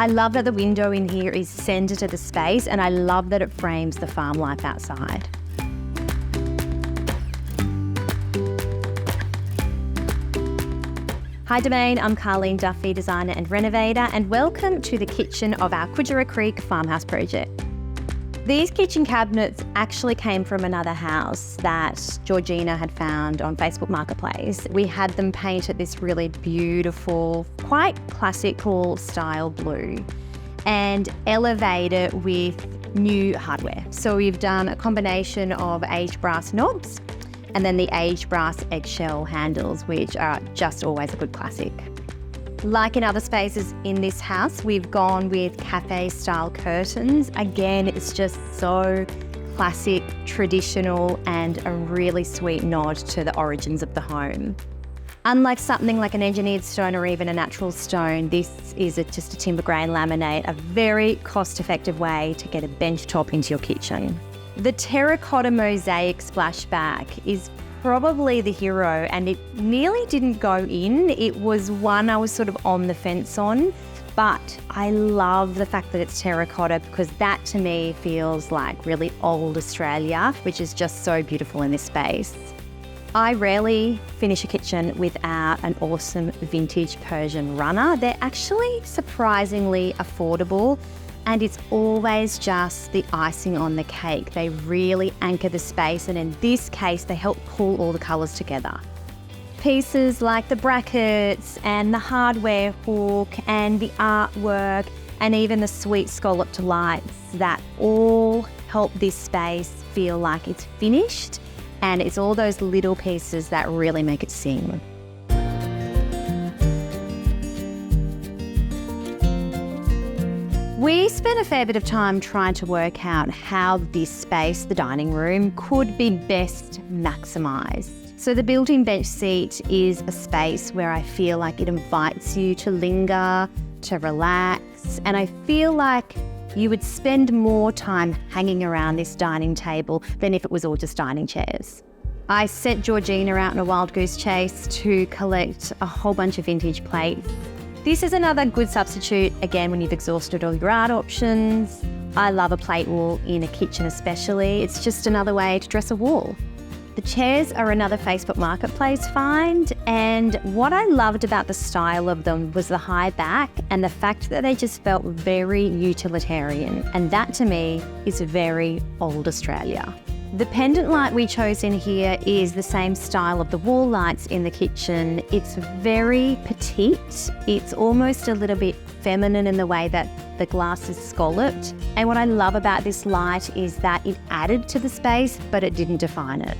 I love that the window in here is centre to the space, and I love that it frames the farm life outside. Hi Domain, I'm Carlene Duffy, designer and renovator, and welcome to the kitchen of our Cudgera Creek farmhouse project. These kitchen cabinets actually came from another house that Georgina had found on Facebook Marketplace. We had them painted this really beautiful, quite classical style blue and elevated with new hardware. So we've done a combination of aged brass knobs and then the aged brass eggshell handles, which are just always a good classic. Like in other spaces in this house, we've gone with cafe style curtains. Again, it's just so classic, traditional, and a really sweet nod to the origins of the home. Unlike something like an engineered stone or even a natural stone, this is just a timber grain laminate, a very cost-effective way to get a bench top into your kitchen. The terracotta mosaic splashback is probably the hero, and it nearly didn't go in. It was one I was sort of on the fence on, but I love the fact that it's terracotta because that to me feels like really old Australia, which is just so beautiful in this space. I rarely finish a kitchen without an awesome vintage Persian runner. They're actually surprisingly affordable, and it's always just the icing on the cake. They really anchor the space, and in this case, they help pull all the colours together. Pieces like the brackets and the hardware hook and the artwork and even the sweet scalloped lights, that all help this space feel like it's finished, and it's all those little pieces that really make it sing. We spent a fair bit of time trying to work out how this space, the dining room, could be best maximised. So the built-in bench seat is a space where I feel like it invites you to linger, to relax, and I feel like you would spend more time hanging around this dining table than if it was all just dining chairs. I sent Georgina out on a wild goose chase to collect a whole bunch of vintage plates. This is another good substitute, again, when you've exhausted all your art options. I love a plate wall in a kitchen especially. It's just another way to dress a wall. The chairs are another Facebook Marketplace find, and what I loved about the style of them was the high back and the fact that they just felt very utilitarian, and that to me is very old Australia. The pendant light we chose in here is the same style of the wall lights in the kitchen. It's very petite. It's almost a little bit feminine in the way that the glass is scalloped. And what I love about this light is that it added to the space, but it didn't define it.